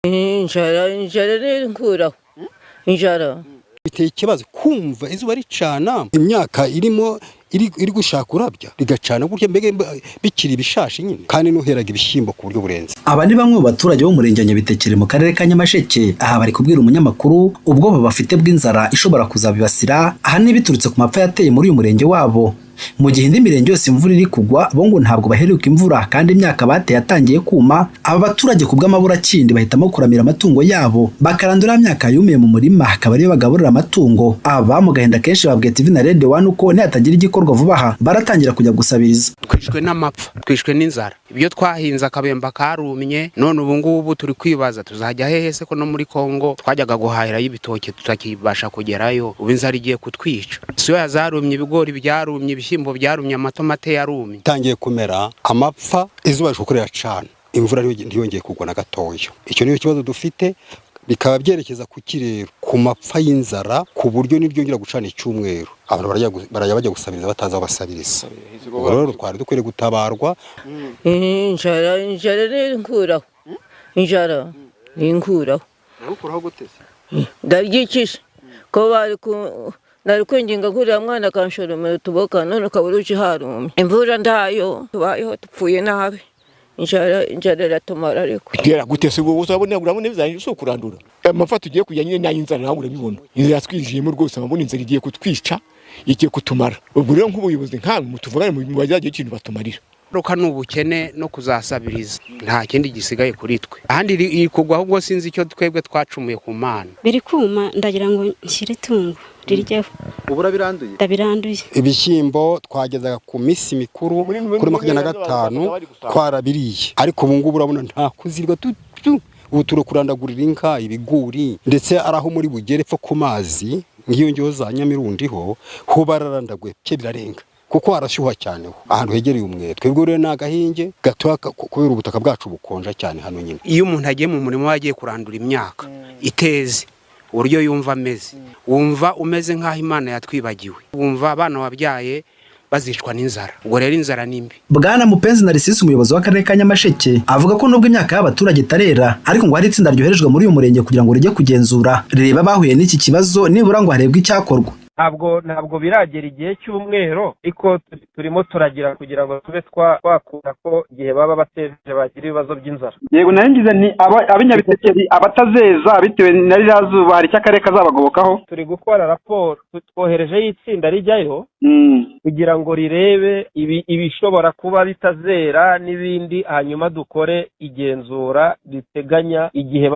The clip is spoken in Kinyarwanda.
injara rero nkuraho injara biteye ikibazo kumva izuba ricana imyaka irimo iri gushaka urabya rigacana gutya mbege bikiri ibishashi nyine kandi nuheraga ibishyimbo ku buryo burenze. Aba ni bamwe mu baturage bo murenge Nyabitekere mu karere ka Nyamasheke, aha bari kubwira umunyamakuru ubwo bafite bw'inzara ishobora kuzabibasira aha biturutse ku mapfa yateye muri uyu murenge wabo. Mu gihe indi mirenge yose imvura iri kugwa bo ngo ntabwo baheruka imvura kandi imyaka bateye yatangiye kuma. Aba baturage ku bw'amabura kindi bahitamo kuramira amatungo yabo bakarandura imyaka yumiye mu murima akaba ariyo bagaburira amatungo. Aba mu gahinda kenshi babwiye TV na Radio 1 uko nihatagira igikorwa vuba aha baratangira kujya gusabiriza. Twishwe n'amapfa, twishwe n'inzara, ibyo twahinze akabemba karumye, none ubu ngubu turi kwibaza tuzajya hehe se ko no muri Kongo twajyaga guhahira y'ibitoke tutakibasha kugerayo, ubu inzara igiye kutwica. Soya zarumye, ibigori byarumye, ibishyimbo byarumye, amatomate yarumye, tangiye kumera amapfa, izuba rishukurira cyane, imvura ntiyongeye kugwa na gatoyo. Icyo niyo kibazo dufite, bikaba byerekeza ku kirero ku mapfa y'inzara ku buryo niryongera gucana icyumweru abantu bajya gusabiriza bataza basabiriza. Rero twari dukwiriye gutabarwa. injara rero nkuraho injara nkuraho gute se ndaryikisha ko nari kwinginga gurira mwana kanshoromera tuboka none ukabura uje harumye imvura ndayo tubayeho tupfuye nabi injara ratumara ariko gera gute se wowe uzabona urabona bizanye so kurandura amapfa tugiye kujya nyine nayo inzara nawe urabibona inzara twinjiyemo rwose ababona inzara igiye kutwica igiye kutumara. Ubwo rero nk'ubuyobozi nkamwe mutuvugane mu bajyaje ikintu batumarira roka n'ubukene no kuzasabiriza nta kindi gisigaye kuri twe ahandi iri kugwa ahubwo sinzi icyo twebwe twacumuye ku Mana. Biri kuma ndagira ngo nshyire tungo riryeho ubura biranduye ndabiranduye. Ibishyimbo twagezaga ku misi mikuru kuri 25 twarabiriye ariko ubu ngubu urabona nta kuzirwa ubu turokurandagurira inka ibiguri ndetse araho muri bugere pfa ku mazi ngiyo njyo za Nyamirundiho ho bararandagwe cye birarenga kuko harashyuha cyane ahantu hegereye umwe. Twebwe rero nagahinge gatoya kubera ubutaka bwacu bukonja cyane hano nyine. Iyo umuntu agiye mu murimo wagiye kurandura imyaka iteze uburyo yumva ameze, wumva umeze nk'aho Imana yatwibagiwe, wumva abana wabyaye bazicwa n'inzara. Ubwo rero inzara nimbi. Bwana Mupenzi Narcisse umuyobozi w'akarere ka Nyamasheke avuga ko nubwo imyaka y'abaturage itarera ariko ngo hari itsinda ryoherejwe muri uyu murenge kugira ngo rijye kugenzura reba bahuye n'iki kibazo nibura ngo harebwe icyakorwa. Ntabwo biragera igihe cy'umwero iko turimo turagira kugira ngo tube twakura ko igihe baba bateje bagira ibibazo by'inzara. Yego naringize ni ab'Inyabitekeri abatazeza bitewe na rirazuba hari cy'akarere kazabagobokaho. Turi gukora raporo twohereje y'itsinda rijyayo kugira ngo rirebe ibishobora kuba bitazera n'ibindi hanyuma dukore igenzura riteganya igihe